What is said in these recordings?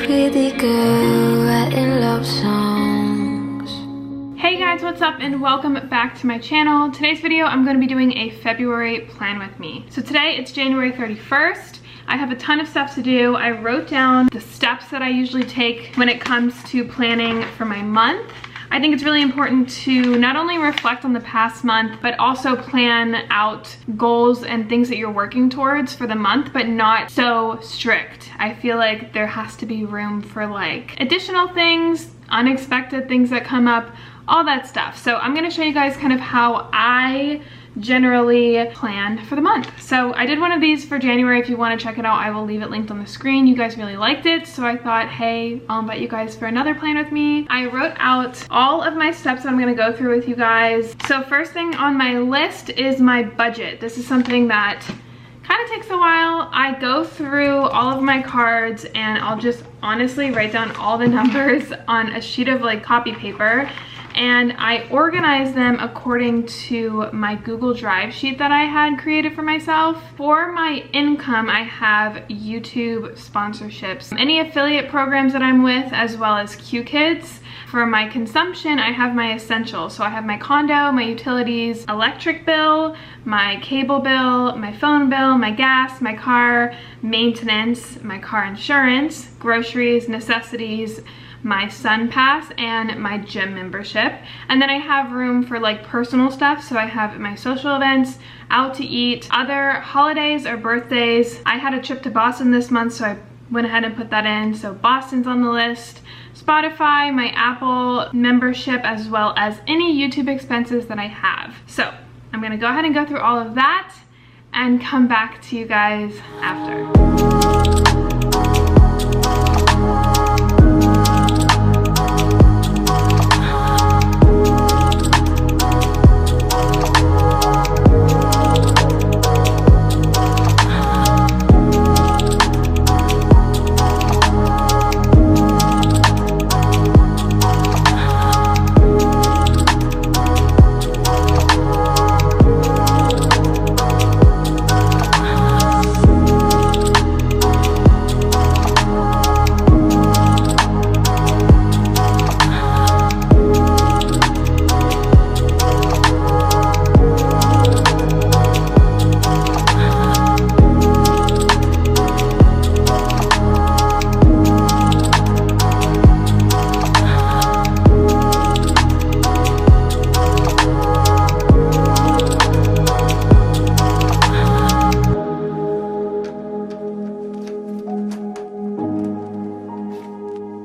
pretty girl writing love songs. Hey guys, what's up and welcome back to my channel. Today's video I'm going to be doing a February plan with me. So today it's January 31st. I have a ton of stuff to do. I wrote down the steps that I usually take when it comes to planning for my month. I think it's really important to not only reflect on the past month, but also plan out goals and things that you're working towards for the month, but not so strict. I feel like there has to be room for like additional things, unexpected things that come up, all that stuff. So I'm gonna show you guys kind of how I generally plan for the month. So I did one of these for January. If you want to check it out, I will leave it linked on the screen. You guys really liked it, so I thought, hey, I'll invite you guys for another plan with me. I wrote out all of my steps that I'm going to go through with you guys. So first thing on my list is my budget. This is something that kind of takes a while. I go through all of my cards and I'll just honestly write down all the numbers on a sheet of like copy paper, and I organize them according to my Google Drive sheet that I had created for myself. For my income, I have YouTube sponsorships, any affiliate programs that I'm with, as well as QKids. For my consumption, I have my essentials. So I have my condo, my utilities, electric bill, my cable bill, my phone bill, my gas, my car maintenance, my car insurance, groceries, necessities, my Sun Pass, and my gym membership. And then I have room for like personal stuff. So I have my social events, out to eat, other holidays or birthdays. I had a trip to Boston this month, so I went ahead and put that in. So Boston's on the list. Spotify, my Apple membership, as well as any YouTube expenses that I have. So I'm gonna go ahead and go through all of that and come back to you guys after.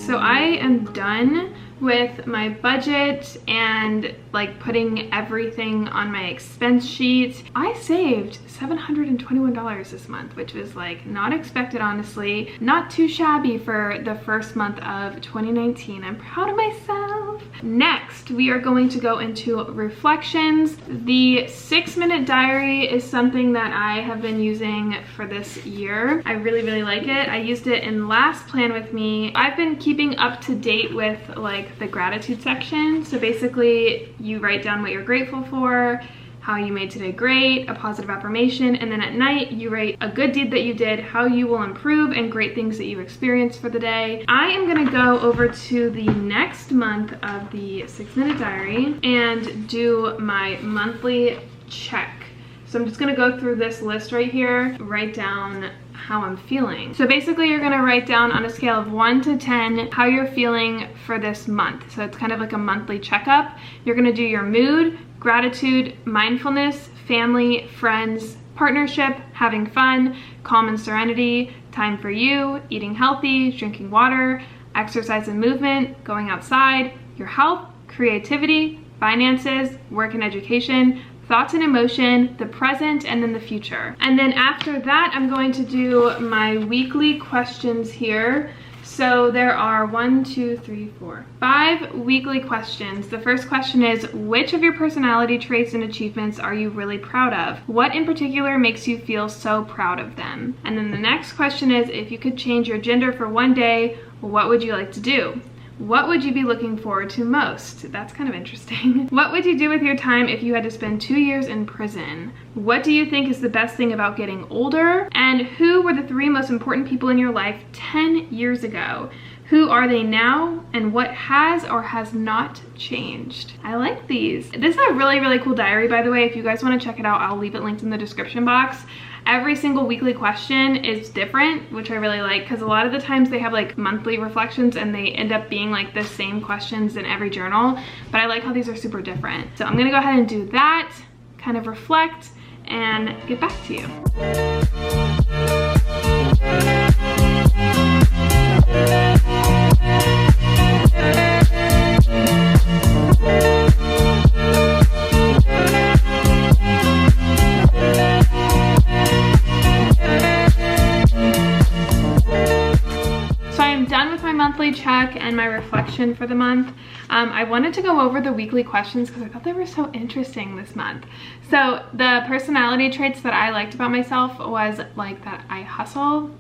So I am done with my budget and like putting everything on my expense sheet. I saved $721 this month, which was like not expected, honestly. Not too shabby for the first month of 2019. I'm proud of myself. Next, we are going to go into reflections. The 6-minute diary is something that I have been using for this year. I really, really like it. I used it in last plan with me. I've been keeping up to date with like the gratitude section. So basically you write down what you're grateful for, how you made today great, a positive affirmation, and then at night you write a good deed that you did, how you will improve, and great things that you experienced for the day. I am gonna go over to the next month of the 6-minute diary and do my monthly check. So I'm just gonna go through this list right here, write down how I'm feeling. So basically you're gonna write down on a scale of 1 to 10 how you're feeling for this month. So it's kind of like a monthly checkup. You're gonna do your mood, gratitude, mindfulness, family, friends, partnership, having fun, calm and serenity, time for you, eating healthy, drinking water, exercise and movement, going outside, your health, creativity, finances, work and education, thoughts and emotion, the present, and then the future. And then after that, I'm going to do my weekly questions here. So there are 5 weekly questions. The first question is, which of your personality traits and achievements are you really proud of? What in particular makes you feel so proud of them? And then the next question is, if you could change your gender for one day, what would you like to do? What would you be looking forward to most? That's kind of interesting. What would you do with your time if you had to spend 2 years in prison? What do you think is the best thing about getting older? And who were the 3 most important people in your life 10 years ago? Who are they now? And what has or has not changed? I like these. This is a really, really cool diary, by the way. If you guys want to check it out, I'll leave it linked in the description box. Every single weekly question is different, which I really like, because a lot of the times they have like monthly reflections and they end up being like the same questions in every journal, but I like how these are super different. So I'm gonna go ahead and do that, kind of reflect, and get back to you. Monthly check and my reflection for the month. I wanted to go over the weekly questions because I thought they were so interesting this month. So the personality traits that I liked about myself was like that I hustle.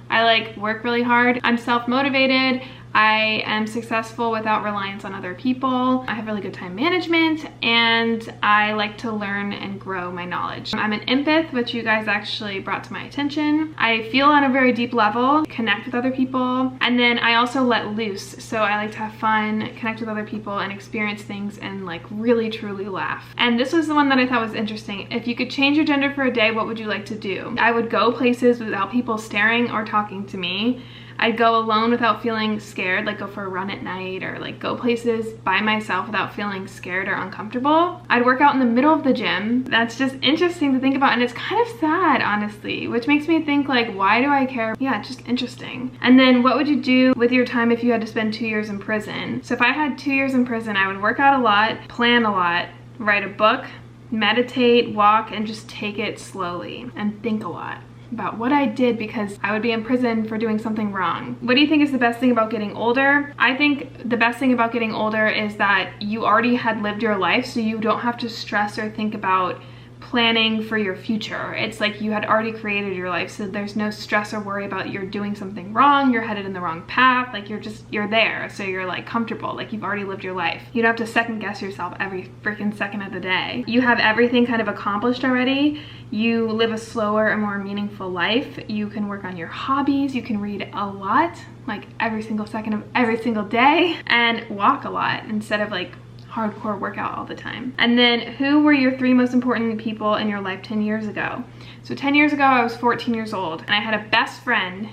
I like work really hard. I'm self-motivated. I am successful without reliance on other people. I have really good time management, and I like to learn and grow my knowledge. I'm an empath, which you guys actually brought to my attention. I feel on a very deep level, connect with other people, and then I also let loose. So I like to have fun, connect with other people, and experience things and like really truly laugh. And this was the one that I thought was interesting. If you could change your gender for a day, what would you like to do? I would go places without people staring or talking to me. I'd go alone without feeling scared, like go for a run at night, or like go places by myself without feeling scared or uncomfortable. I'd work out in the middle of the gym. That's just interesting to think about, and it's kind of sad, honestly, which makes me think like, why do I care? Yeah, it's just interesting. And then what would you do with your time if you had to spend 2 years in prison? So if I had 2 years in prison, I would work out a lot, plan a lot, write a book, meditate, walk, and just take it slowly and think a lot about what I did, because I would be in prison for doing something wrong. What do you think is the best thing about getting older? I think the best thing about getting older is that you already had lived your life, so you don't have to stress or think about planning for your future. It's like you had already created your life, so there's no stress or worry about you're doing something wrong, you're headed in the wrong path, like you're there, so you're like comfortable, like you've already lived your life. You don't have to second guess yourself every freaking second of the day. You have everything kind of accomplished already. You live a slower and more meaningful life. You can work on your hobbies, you can read a lot, like every single second of every single day, and walk a lot instead of like hardcore workout all the time. And then who were your 3 most important people in your life 10 years ago? So 10 years ago, I was 14 years old, and I had a best friend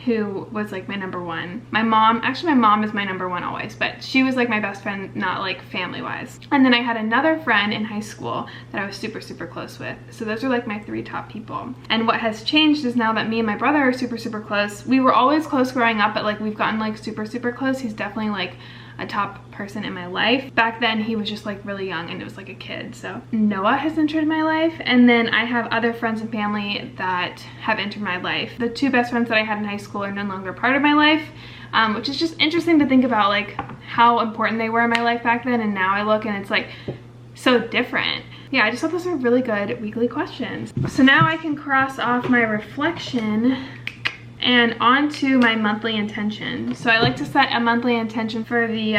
who was like my number 1. My mom is my number 1 always, but she was like my best friend, not like family wise. And then I had another friend in high school that I was super, super close with. So those are like my 3 top people. And what has changed is now that me and my brother are super, super close. We were always close growing up, but like we've gotten like super, super close. He's definitely like a top person in my life. Back then he was just like really young and it was like a kid. So Noah has entered my life, and then I have other friends and family that have entered my life. The 2 best friends that I had in high school are no longer part of my life, which is just interesting to think about, like how important they were in my life back then, and now I look and it's like so different. Yeah, I just thought those were really good weekly questions. So now I can cross off my reflection and on to my monthly intention. So I like to set a monthly intention for the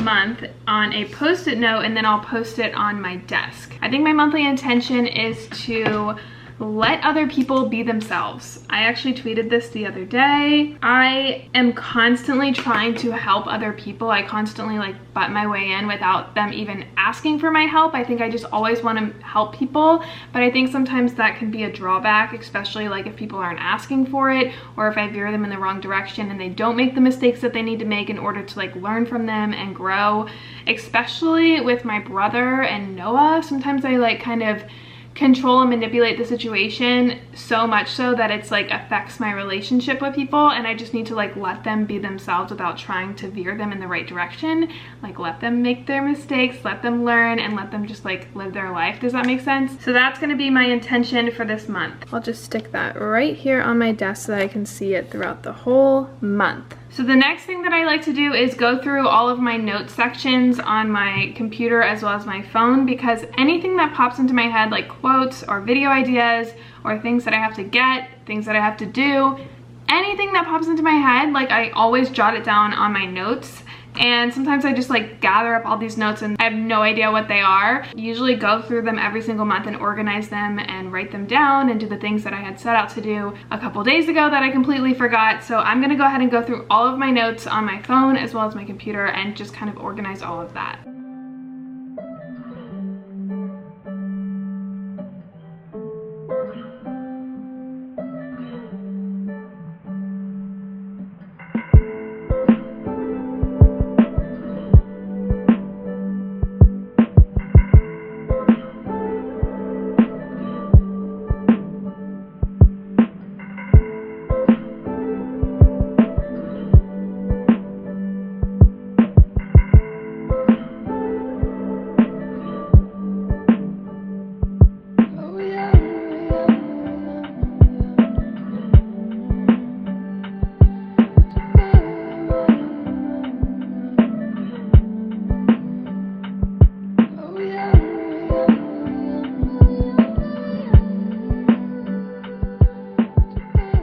month on a post-it note, and then I'll post it on my desk. I think my monthly intention is to let other people be themselves. I actually tweeted this the other day. I am constantly trying to help other people. I constantly like butt my way in without them even asking for my help. I think I just always want to help people, but I think sometimes that can be a drawback, especially like if people aren't asking for it, or if I veer them in the wrong direction and they don't make the mistakes that they need to make in order to like learn from them and grow. Especially with my brother and Noah, sometimes I like kind of control and manipulate the situation so much so that it's like affects my relationship with people, and I just need to like let them be themselves without trying to veer them in the right direction. Like let them make their mistakes, let them learn, and let them just like live their life. Does that make sense? So that's gonna be my intention for this month. I'll just stick that right here on my desk so that I can see it throughout the whole month. So the next thing that I like to do is go through all of my notes sections on my computer as well as my phone, because anything that pops into my head, like quotes or video ideas or things that I have to get, things that I have to do, anything that pops into my head, like I always jot it down on my notes. And sometimes I just like gather up all these notes and I have no idea what they are. Usually go through them every single month and organize them and write them down and do the things that I had set out to do a couple days ago that I completely forgot. So I'm gonna go ahead and go through all of my notes on my phone as well as my computer and just kind of organize all of that.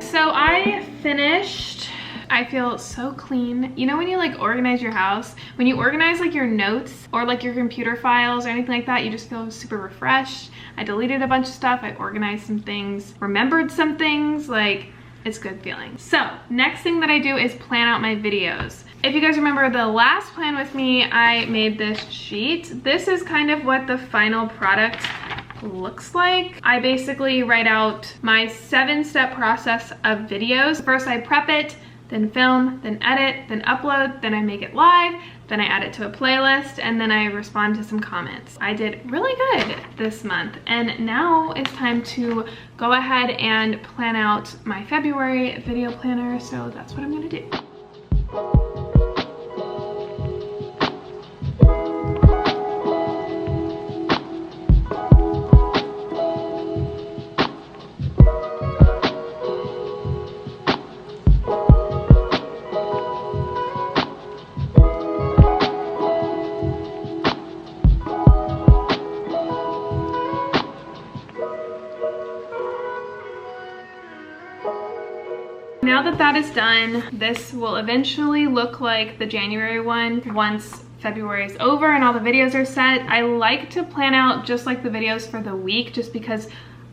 So I finished. I feel so clean. You know when you like organize your house, when you organize like your notes or like your computer files or anything like that, you just feel super refreshed. I deleted a bunch of stuff, I organized some things, remembered some things, like it's good feeling. So next thing that I do is plan out my videos. If you guys remember the last plan with me, I made this sheet. This is kind of what the final product looks like. I basically write out my 7-step process of videos. First I prep it, then film, then edit, then upload, then I make it live, then I add it to a playlist, and then I respond to some comments. I did really good this month, and now it's time to go ahead and plan out my February video planner, so that's what I'm gonna do. Now that that is done, this will eventually look like the January one once February is over and all the videos are set. I like to plan out just like the videos for the week just because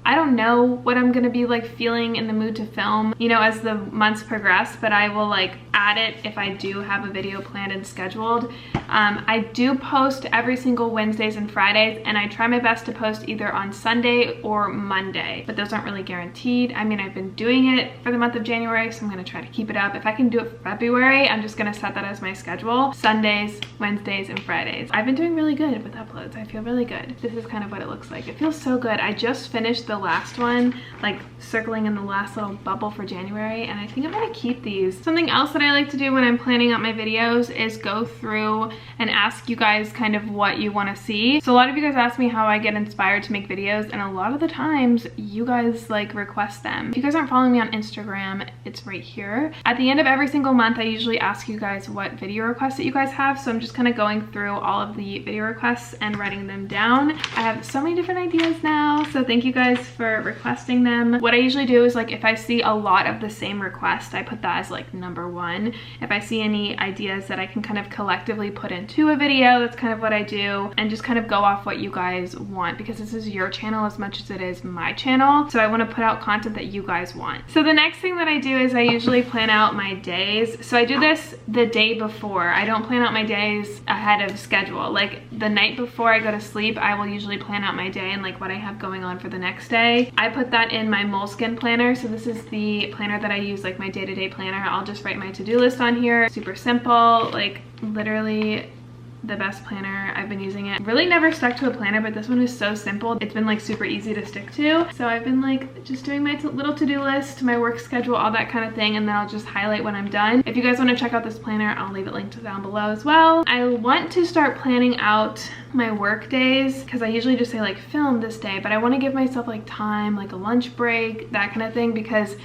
I don't know what I'm gonna be like feeling in the mood to film, you know, as the months progress, but I will like add it if I do have a video planned and scheduled. I do post every single Wednesdays and Fridays, and I try my best to post either on Sunday or Monday, but those aren't really guaranteed. I mean, I've been doing it for the month of January, so I'm gonna try to keep it up. If I can do it for February, I'm just gonna set that as my schedule. Sundays, Wednesdays, and Fridays. I've been doing really good with uploads. I feel really good. This is kind of what it looks like. It feels so good. I just finished the last one, like circling in the last little bubble for January, and I think I'm gonna keep these. Something else that I like to do when I'm planning out my videos is go through and ask you guys kind of what you want to see. So a lot of you guys ask me how I get inspired to make videos, and a lot of the times you guys like request them. If you guys aren't following me on Instagram, it's right here. At the end of every single month, I usually ask you guys what video requests that you guys have, so I'm just kind of going through all of the video requests and writing them down. I have so many different ideas now, so thank you guys for requesting them. What I usually do is like if I see a lot of the same request, I put that as like number 1. If I see any ideas that I can kind of collectively put into a video, that's kind of what I do, and just kind of go off what you guys want, because this is your channel as much as it is my channel, so I want to put out content that you guys want. So the next thing that I do is I usually plan out my days. So I do this the day before. I don't plan out my days ahead of schedule. Like the night before I go to sleep, I will usually plan out my day and like what I have going on for the next day. I put that in my Moleskine planner. So this is the planner that I use, like my day-to-day planner. I'll just write my to-do list on here. Super simple, like literally the best planner. I've been using it. Really never stuck to a planner, but this one is so simple. It's been like super easy to stick to. So I've been like just doing my little to-do list, my work schedule, all that kind of thing, and then I'll just highlight when I'm done. If you guys want to check out this planner, I'll leave it linked down below as well. I want to start planning out my work days, because I usually just say like film this day, but I want to give myself like time, like a lunch break, that kind of thing, because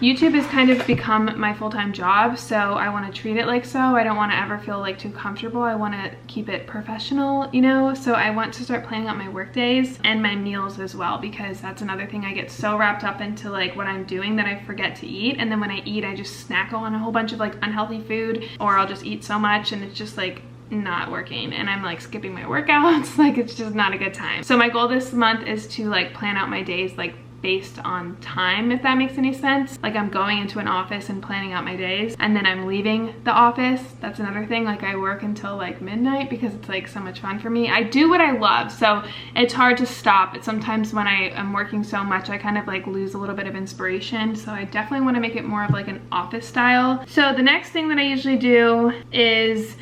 YouTube has kind of become my full-time job, so I want to treat it like so. I don't want to ever feel like too comfortable. I want to keep it professional, you know? So I want to start planning out my work days and my meals as well, because that's another thing. I get so wrapped up into like what I'm doing that I forget to eat, and then when I eat I just snack on a whole bunch of like unhealthy food, or I'll just eat so much and it's just like not working, and I'm like skipping my workouts. Like it's just not a good time. So my goal this month is to like plan out my days like based on time, if that makes any sense. Like I'm going into an office and planning out my days, and then I'm leaving the office. That's another thing. Like I work until like midnight because it's like so much fun for me. I do what I love, so it's hard to stop. But sometimes when I am working so much, I kind of like lose a little bit of inspiration. So I definitely want to make it more of like an office style. So the next thing that I usually do is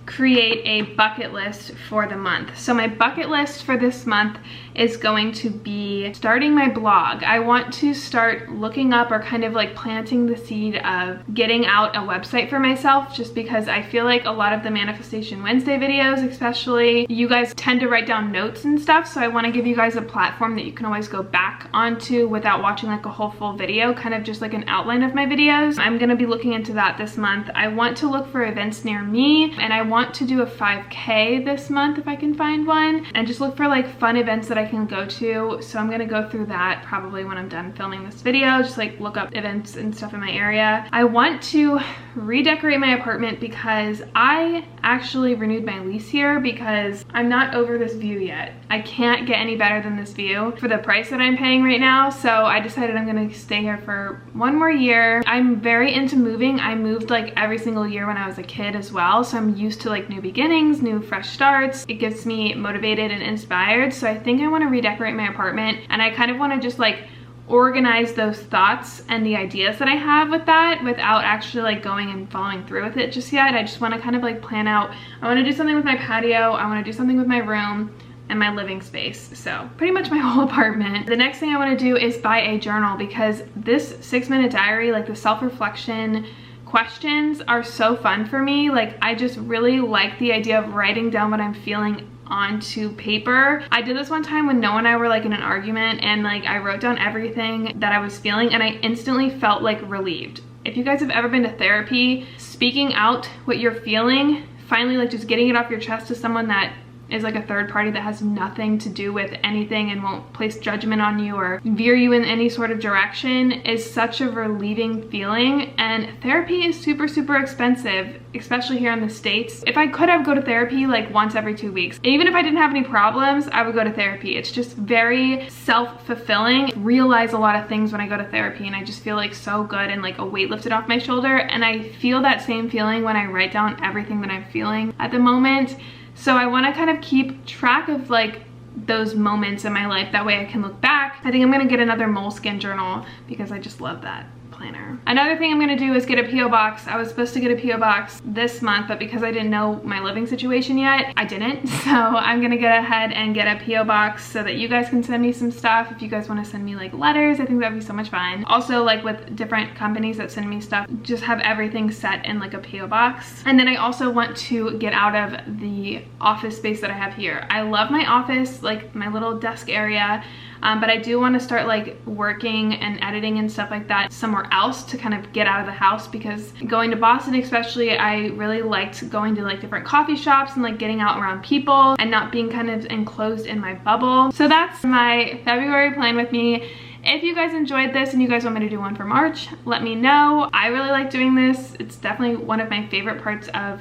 create a bucket list for the month. So my bucket list for this month is going to be starting my blog. I want to start looking up, or kind of like planting the seed of getting out a website for myself, just because I feel like a lot of the Manifestation Wednesday videos, especially, you guys tend to write down notes and stuff. So I want to give you guys a platform that you can always go back onto without watching like a whole full video, kind of just like an outline of my videos. I'm going to be looking into that this month. I want to look for events near me, and I want to do a 5K this month if I can find one, and just look for like fun events that I can go to. So I'm gonna go through that probably when I'm done filming this video, just like look up events and stuff in my area. I want to redecorate my apartment because I actually renewed my lease here because I'm not over this view yet. I can't get any better than this view for the price that I'm paying right now. So I decided I'm gonna stay here for one more year. I'm very into moving. I moved like every single year when I was a kid as well. So I'm used to like new beginnings, new fresh starts. It gets me motivated and inspired. So I think I want to redecorate my apartment, and I kind of want to just like organize those thoughts and the ideas that I have with that without actually like going and following through with it just yet. I just want to kind of like plan out, I want to do something with my patio, I want to do something with my room and my living space. So pretty much my whole apartment. The next thing I want to do is buy a journal, because this 6-minute diary, like the self-reflection questions, are so fun for me. Like I just really like the idea of writing down what I'm feeling onto paper. I did this one time when Noah and I were like in an argument, and like I wrote down everything that I was feeling, and I instantly felt like relieved. If you guys have ever been to therapy, speaking out what you're feeling, finally like just getting it off your chest to someone that is like a third party that has nothing to do with anything and won't place judgment on you or veer you in any sort of direction, is such a relieving feeling. And therapy is super, super expensive, especially here in the States. If I could, I would go to therapy like once every 2 weeks. Even if I didn't have any problems, I would go to therapy. It's just very self-fulfilling. Realize a lot of things when I go to therapy, and I just feel like so good and like a weight lifted off my shoulder. And I feel that same feeling when I write down everything that I'm feeling at the moment. So I want to kind of keep track of like those moments in my life. That way I can look back. I think I'm going to get another moleskin journal because I just love that planner. Another thing I'm going to do is get a P.O. box. I was supposed to get a P.O. box this month, but because I didn't know my living situation yet, I didn't. So I'm going to get ahead and get a P.O. box so that you guys can send me some stuff. If you guys want to send me like letters, I think that'd be so much fun. Also, like with different companies that send me stuff, just have everything set in like a P.O. box. And then I also want to get out of the office space that I have here. I love my office, like my little desk area. But I do want to start like working and editing and stuff like that somewhere else to kind of get out of the house, because going to Boston especially, I really liked going to like different coffee shops and like getting out around people and not being kind of enclosed in my bubble. So that's my February plan with me. If you guys enjoyed this and you guys want me to do one for March, let me know. I really like doing this. It's definitely one of my favorite parts of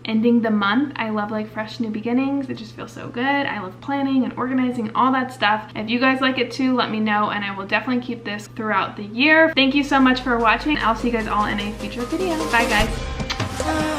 ending the month. I love like fresh new beginnings. It just feels so good. I love planning and organizing, all that stuff. If you guys like it too, let me know, and I will definitely keep this throughout the year. Thank you so much for watching. I'll see you guys all in a future video. Bye guys.